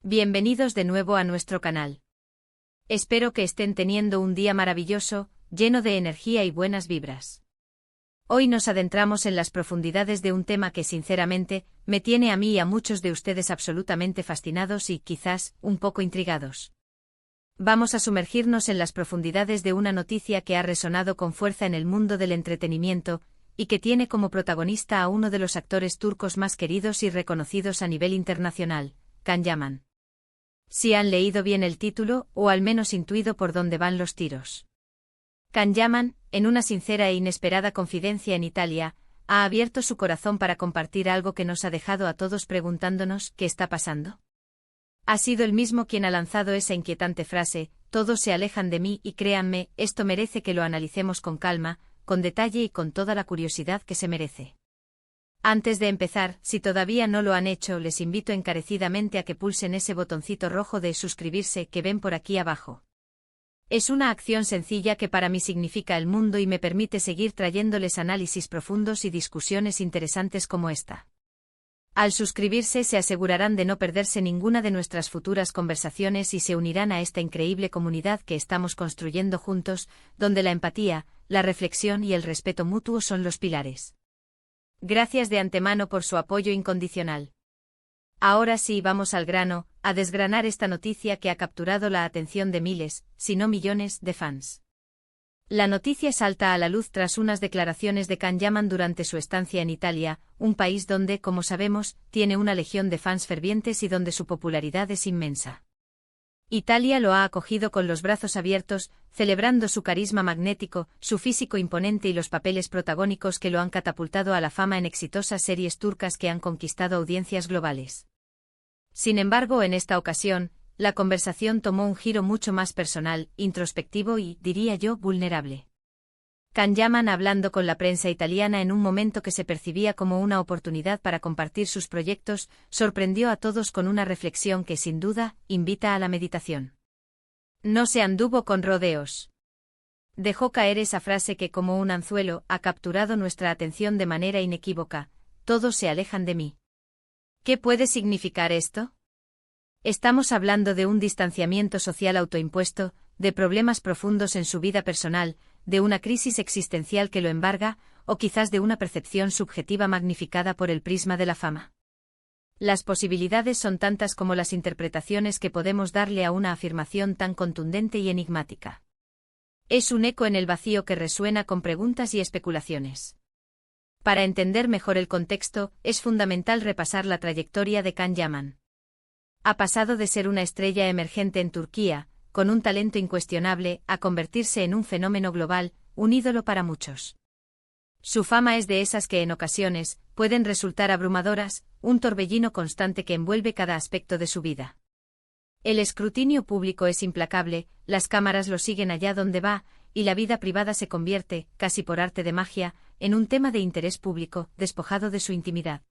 Bienvenidos de nuevo a nuestro canal. Espero que estén teniendo un día maravilloso, lleno de energía y buenas vibras. Hoy nos adentramos en las profundidades de un tema que sinceramente, me tiene a mí y a muchos de ustedes absolutamente fascinados y, quizás, un poco intrigados. Vamos a sumergirnos en las profundidades de una noticia que ha resonado con fuerza en el mundo del entretenimiento, y que tiene como protagonista a uno de los actores turcos más queridos y reconocidos a nivel internacional, Can Yaman. Si han leído bien el título, o al menos intuido por dónde van los tiros. Can Yaman, en una sincera e inesperada confidencia en Italia, ha abierto su corazón para compartir algo que nos ha dejado a todos preguntándonos ¿qué está pasando? Ha sido él mismo quien ha lanzado esa inquietante frase, todos se alejan de mí y créanme, esto merece que lo analicemos con calma, con detalle y con toda la curiosidad que se merece. Antes de empezar, si todavía no lo han hecho, les invito encarecidamente a que pulsen ese botoncito rojo de suscribirse que ven por aquí abajo. Es una acción sencilla que para mí significa el mundo y me permite seguir trayéndoles análisis profundos y discusiones interesantes como esta. Al suscribirse se asegurarán de no perderse ninguna de nuestras futuras conversaciones y se unirán a esta increíble comunidad que estamos construyendo juntos, donde la empatía, la reflexión y el respeto mutuo son los pilares. Gracias de antemano por su apoyo incondicional. Ahora sí vamos al grano, a desgranar esta noticia que ha capturado la atención de miles, si no millones, de fans. La noticia salta a la luz tras unas declaraciones de Can Yaman durante su estancia en Italia, un país donde, como sabemos, tiene una legión de fans fervientes y donde su popularidad es inmensa. Italia lo ha acogido con los brazos abiertos, celebrando su carisma magnético, su físico imponente y los papeles protagónicos que lo han catapultado a la fama en exitosas series turcas que han conquistado audiencias globales. Sin embargo, en esta ocasión, la conversación tomó un giro mucho más personal, introspectivo y, diría yo, vulnerable. Can Yaman hablando con la prensa italiana en un momento que se percibía como una oportunidad para compartir sus proyectos, sorprendió a todos con una reflexión que sin duda, invita a la meditación. No se anduvo con rodeos. Dejó caer esa frase que como un anzuelo ha capturado nuestra atención de manera inequívoca, todos se alejan de mí. ¿Qué puede significar esto? Estamos hablando de un distanciamiento social autoimpuesto, de problemas profundos en su vida personal, de una crisis existencial que lo embarga, o quizás de una percepción subjetiva magnificada por el prisma de la fama. Las posibilidades son tantas como las interpretaciones que podemos darle a una afirmación tan contundente y enigmática. Es un eco en el vacío que resuena con preguntas y especulaciones. Para entender mejor el contexto, es fundamental repasar la trayectoria de Can Yaman. Ha pasado de ser una estrella emergente en Turquía, con un talento incuestionable, a convertirse en un fenómeno global, un ídolo para muchos. Su fama es de esas que en ocasiones, pueden resultar abrumadoras, un torbellino constante que envuelve cada aspecto de su vida. El escrutinio público es implacable, las cámaras lo siguen allá donde va, y la vida privada se convierte, casi por arte de magia, en un tema de interés público, despojado de su intimidad.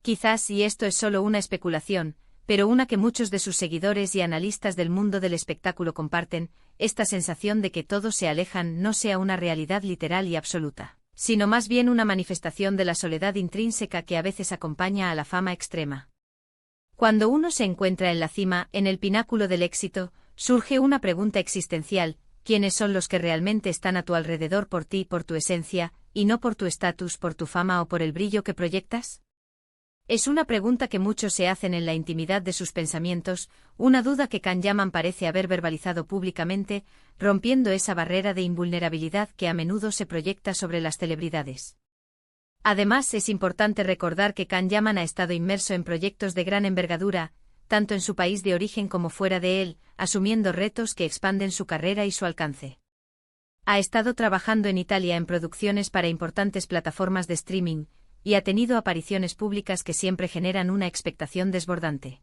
Quizás, y esto es solo una especulación, pero una que muchos de sus seguidores y analistas del mundo del espectáculo comparten, esta sensación de que todos se alejan no sea una realidad literal y absoluta, sino más bien una manifestación de la soledad intrínseca que a veces acompaña a la fama extrema. Cuando uno se encuentra en la cima, en el pináculo del éxito, surge una pregunta existencial: ¿quiénes son los que realmente están a tu alrededor por ti, por tu esencia, y no por tu estatus, por tu fama o por el brillo que proyectas? Es una pregunta que muchos se hacen en la intimidad de sus pensamientos, una duda que Can Yaman parece haber verbalizado públicamente, rompiendo esa barrera de invulnerabilidad que a menudo se proyecta sobre las celebridades. Además, es importante recordar que Can Yaman ha estado inmerso en proyectos de gran envergadura, tanto en su país de origen como fuera de él, asumiendo retos que expanden su carrera y su alcance. Ha estado trabajando en Italia en producciones para importantes plataformas de streaming, y ha tenido apariciones públicas que siempre generan una expectación desbordante.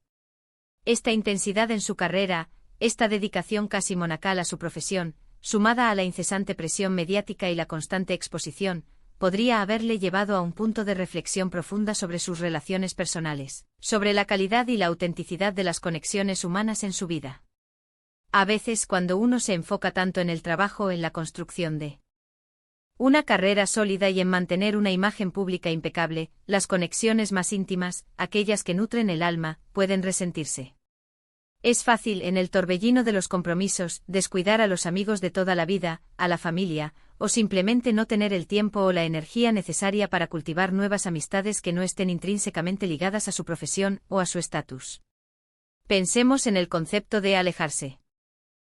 Esta intensidad en su carrera, esta dedicación casi monacal a su profesión, sumada a la incesante presión mediática y la constante exposición, podría haberle llevado a un punto de reflexión profunda sobre sus relaciones personales, sobre la calidad y la autenticidad de las conexiones humanas en su vida. A veces, cuando uno se enfoca tanto en el trabajo, en la construcción de una carrera sólida y en mantener una imagen pública impecable, las conexiones más íntimas, aquellas que nutren el alma, pueden resentirse. Es fácil, en el torbellino de los compromisos, descuidar a los amigos de toda la vida, a la familia, o simplemente no tener el tiempo o la energía necesaria para cultivar nuevas amistades que no estén intrínsecamente ligadas a su profesión o a su estatus. Pensemos en el concepto de alejarse.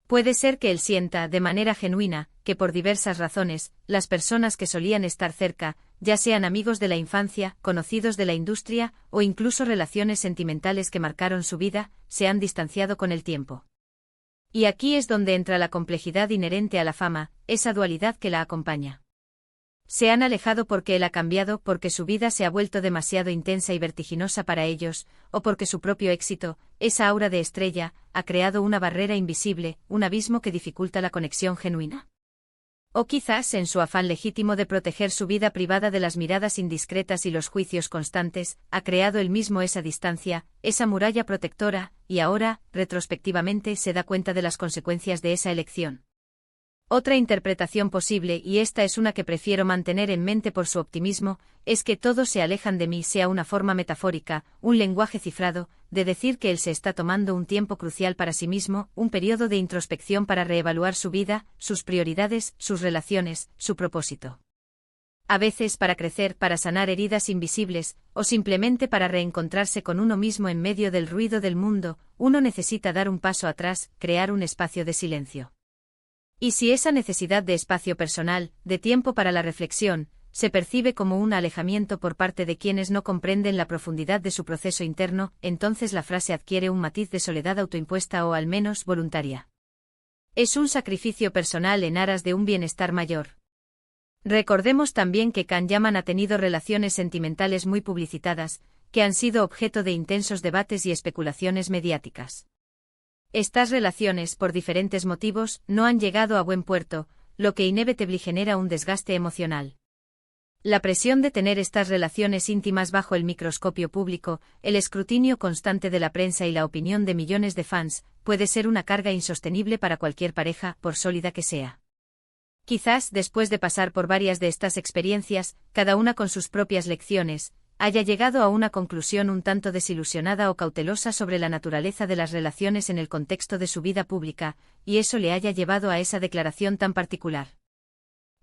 Puede ser que él sienta, de manera genuina, que por diversas razones, las personas que solían estar cerca, ya sean amigos de la infancia, conocidos de la industria, o incluso relaciones sentimentales que marcaron su vida, se han distanciado con el tiempo. Y aquí es donde entra la complejidad inherente a la fama, esa dualidad que la acompaña. Se han alejado porque él ha cambiado, porque su vida se ha vuelto demasiado intensa y vertiginosa para ellos, o porque su propio éxito, esa aura de estrella, ha creado una barrera invisible, un abismo que dificulta la conexión genuina. O quizás, en su afán legítimo de proteger su vida privada de las miradas indiscretas y los juicios constantes, ha creado él mismo esa distancia, esa muralla protectora, y ahora, retrospectivamente, se da cuenta de las consecuencias de esa elección. Otra interpretación posible, y esta es una que prefiero mantener en mente por su optimismo, es que todos se alejan de mí sea una forma metafórica, un lenguaje cifrado, de decir que él se está tomando un tiempo crucial para sí mismo, un periodo de introspección para reevaluar su vida, sus prioridades, sus relaciones, su propósito. A veces para crecer, para sanar heridas invisibles, o simplemente para reencontrarse con uno mismo en medio del ruido del mundo, uno necesita dar un paso atrás, crear un espacio de silencio. Y si esa necesidad de espacio personal, de tiempo para la reflexión, se percibe como un alejamiento por parte de quienes no comprenden la profundidad de su proceso interno, entonces la frase adquiere un matiz de soledad autoimpuesta o al menos voluntaria. Es un sacrificio personal en aras de un bienestar mayor. Recordemos también que Can Yaman ha tenido relaciones sentimentales muy publicitadas, que han sido objeto de intensos debates y especulaciones mediáticas. Estas relaciones, por diferentes motivos, no han llegado a buen puerto, lo que inevitablemente genera un desgaste emocional. La presión de tener estas relaciones íntimas bajo el microscopio público, el escrutinio constante de la prensa y la opinión de millones de fans, puede ser una carga insostenible para cualquier pareja, por sólida que sea. Quizás, después de pasar por varias de estas experiencias, cada una con sus propias lecciones, haya llegado a una conclusión un tanto desilusionada o cautelosa sobre la naturaleza de las relaciones en el contexto de su vida pública, y eso le haya llevado a esa declaración tan particular.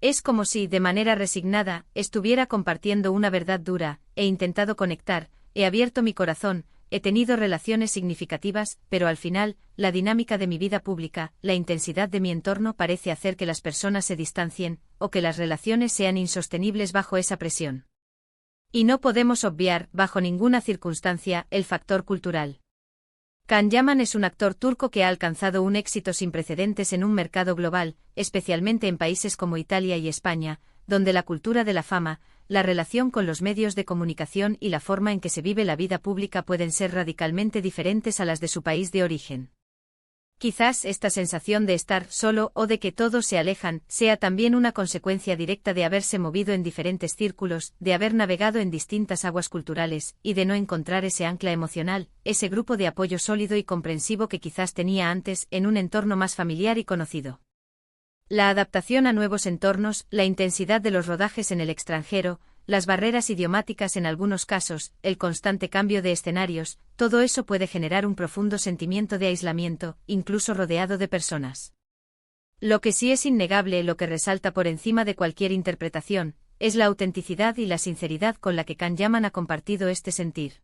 Es como si, de manera resignada, estuviera compartiendo una verdad dura, he intentado conectar, he abierto mi corazón, he tenido relaciones significativas, pero al final, la dinámica de mi vida pública, la intensidad de mi entorno parece hacer que las personas se distancien, o que las relaciones sean insostenibles bajo esa presión. Y no podemos obviar, bajo ninguna circunstancia, el factor cultural. Can Yaman es un actor turco que ha alcanzado un éxito sin precedentes en un mercado global, especialmente en países como Italia y España, donde la cultura de la fama, la relación con los medios de comunicación y la forma en que se vive la vida pública pueden ser radicalmente diferentes a las de su país de origen. Quizás esta sensación de estar solo o de que todos se alejan sea también una consecuencia directa de haberse movido en diferentes círculos, de haber navegado en distintas aguas culturales, y de no encontrar ese ancla emocional, ese grupo de apoyo sólido y comprensivo que quizás tenía antes en un entorno más familiar y conocido. La adaptación a nuevos entornos, la intensidad de los rodajes en el extranjero, las barreras idiomáticas en algunos casos, el constante cambio de escenarios, todo eso puede generar un profundo sentimiento de aislamiento, incluso rodeado de personas. Lo que sí es innegable, lo que resalta por encima de cualquier interpretación, es la autenticidad y la sinceridad con la que Can Yaman ha compartido este sentir.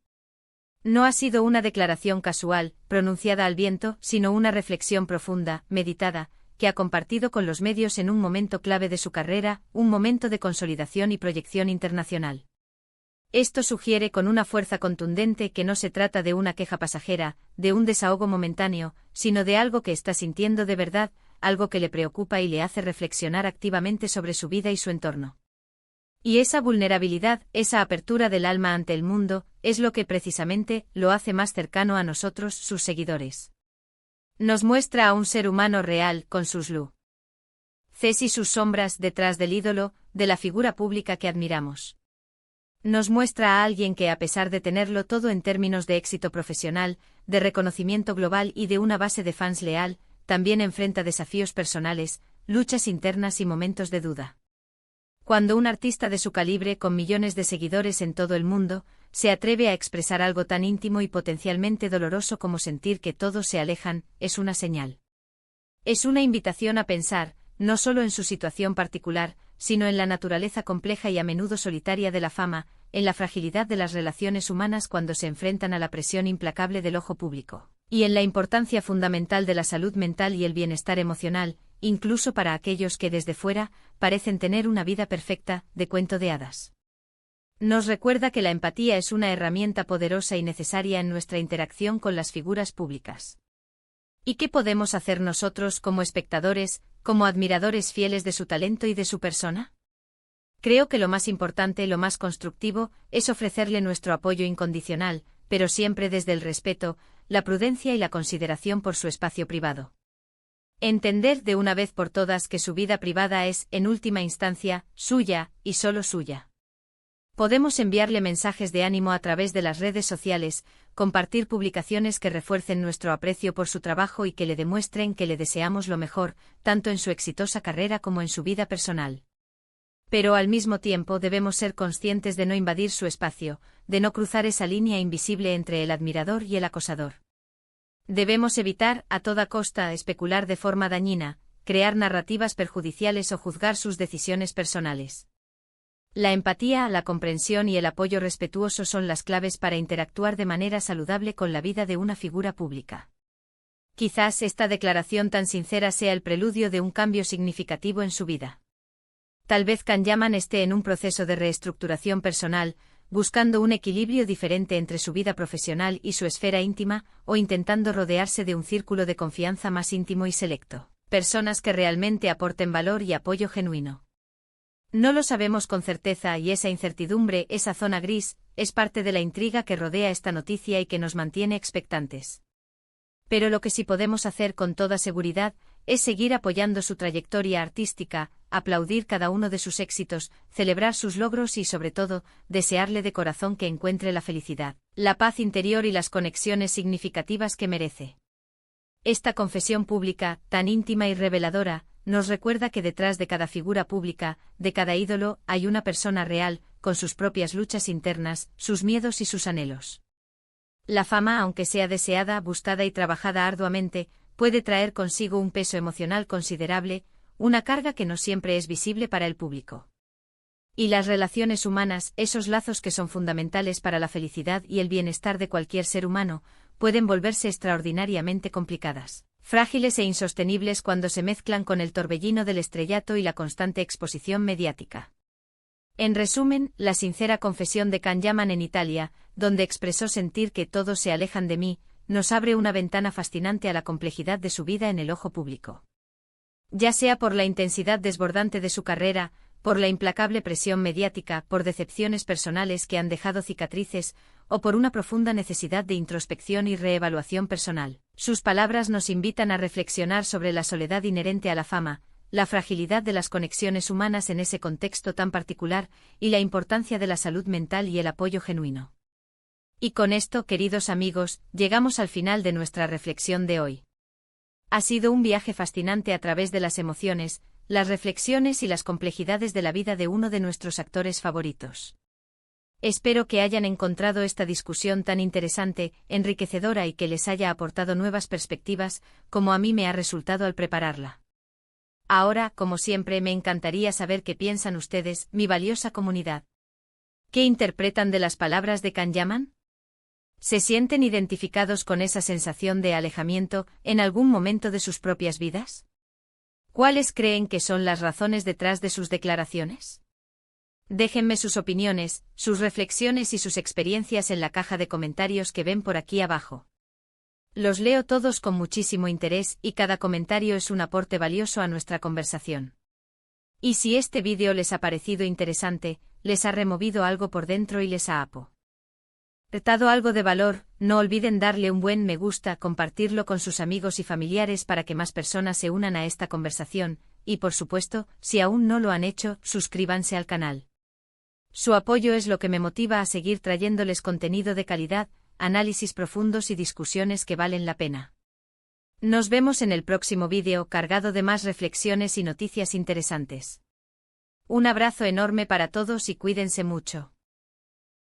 No ha sido una declaración casual, pronunciada al viento, sino una reflexión profunda, meditada, que ha compartido con los medios en un momento clave de su carrera, un momento de consolidación y proyección internacional. Esto sugiere con una fuerza contundente que no se trata de una queja pasajera, de un desahogo momentáneo, sino de algo que está sintiendo de verdad, algo que le preocupa y le hace reflexionar activamente sobre su vida y su entorno. Y esa vulnerabilidad, esa apertura del alma ante el mundo, es lo que precisamente lo hace más cercano a nosotros, sus seguidores. Nos muestra a un ser humano real, con sus luces y sus sombras detrás del ídolo, de la figura pública que admiramos. Nos muestra a alguien que, a pesar de tenerlo todo en términos de éxito profesional, de reconocimiento global y de una base de fans leal, también enfrenta desafíos personales, luchas internas y momentos de duda. Cuando un artista de su calibre, con millones de seguidores en todo el mundo, se atreve a expresar algo tan íntimo y potencialmente doloroso como sentir que todos se alejan, es una señal. Es una invitación a pensar, no solo en su situación particular, sino en la naturaleza compleja y a menudo solitaria de la fama, en la fragilidad de las relaciones humanas cuando se enfrentan a la presión implacable del ojo público, y en la importancia fundamental de la salud mental y el bienestar emocional, incluso para aquellos que desde fuera parecen tener una vida perfecta, de cuento de hadas. Nos recuerda que la empatía es una herramienta poderosa y necesaria en nuestra interacción con las figuras públicas. ¿Y qué podemos hacer nosotros como espectadores, como admiradores fieles de su talento y de su persona? Creo que lo más importante, lo más constructivo, es ofrecerle nuestro apoyo incondicional, pero siempre desde el respeto, la prudencia y la consideración por su espacio privado. Entender de una vez por todas que su vida privada es, en última instancia, suya, y solo suya. Podemos enviarle mensajes de ánimo a través de las redes sociales, compartir publicaciones que refuercen nuestro aprecio por su trabajo y que le demuestren que le deseamos lo mejor, tanto en su exitosa carrera como en su vida personal. Pero al mismo tiempo debemos ser conscientes de no invadir su espacio, de no cruzar esa línea invisible entre el admirador y el acosador. Debemos evitar, a toda costa, especular de forma dañina, crear narrativas perjudiciales o juzgar sus decisiones personales. La empatía, la comprensión y el apoyo respetuoso son las claves para interactuar de manera saludable con la vida de una figura pública. Quizás esta declaración tan sincera sea el preludio de un cambio significativo en su vida. Tal vez Can Yaman esté en un proceso de reestructuración personal, buscando un equilibrio diferente entre su vida profesional y su esfera íntima, o intentando rodearse de un círculo de confianza más íntimo y selecto, personas que realmente aporten valor y apoyo genuino. No lo sabemos con certeza y esa incertidumbre, esa zona gris, es parte de la intriga que rodea esta noticia y que nos mantiene expectantes. Pero lo que sí podemos hacer con toda seguridad es seguir apoyando su trayectoria artística, aplaudir cada uno de sus éxitos, celebrar sus logros y sobre todo, desearle de corazón que encuentre la felicidad, la paz interior y las conexiones significativas que merece. Esta confesión pública, tan íntima y reveladora, nos recuerda que detrás de cada figura pública, de cada ídolo, hay una persona real, con sus propias luchas internas, sus miedos y sus anhelos. La fama, aunque sea deseada, buscada y trabajada arduamente, puede traer consigo un peso emocional considerable, una carga que no siempre es visible para el público. Y las relaciones humanas, esos lazos que son fundamentales para la felicidad y el bienestar de cualquier ser humano, pueden volverse extraordinariamente complicadas, frágiles e insostenibles cuando se mezclan con el torbellino del estrellato y la constante exposición mediática. En resumen, la sincera confesión de Can Yaman en Italia, donde expresó sentir que todos se alejan de mí, nos abre una ventana fascinante a la complejidad de su vida en el ojo público. Ya sea por la intensidad desbordante de su carrera, por la implacable presión mediática, por decepciones personales que han dejado cicatrices, o por una profunda necesidad de introspección y reevaluación personal, sus palabras nos invitan a reflexionar sobre la soledad inherente a la fama, la fragilidad de las conexiones humanas en ese contexto tan particular, y la importancia de la salud mental y el apoyo genuino. Y con esto, queridos amigos, llegamos al final de nuestra reflexión de hoy. Ha sido un viaje fascinante a través de las emociones, las reflexiones y las complejidades de la vida de uno de nuestros actores favoritos. Espero que hayan encontrado esta discusión tan interesante, enriquecedora y que les haya aportado nuevas perspectivas, como a mí me ha resultado al prepararla. Ahora, como siempre, me encantaría saber qué piensan ustedes, mi valiosa comunidad. ¿Qué interpretan de las palabras de Can Yaman? ¿Se sienten identificados con esa sensación de alejamiento en algún momento de sus propias vidas? ¿Cuáles creen que son las razones detrás de sus declaraciones? Déjenme sus opiniones, sus reflexiones y sus experiencias en la caja de comentarios que ven por aquí abajo. Los leo todos con muchísimo interés y cada comentario es un aporte valioso a nuestra conversación. Y si este vídeo les ha parecido interesante, les ha removido algo por dentro y les ha aportado algo de valor, no olviden darle un buen me gusta, compartirlo con sus amigos y familiares para que más personas se unan a esta conversación, y por supuesto, si aún no lo han hecho, suscríbanse al canal. Su apoyo es lo que me motiva a seguir trayéndoles contenido de calidad, análisis profundos y discusiones que valen la pena. Nos vemos en el próximo vídeo cargado de más reflexiones y noticias interesantes. Un abrazo enorme para todos y cuídense mucho.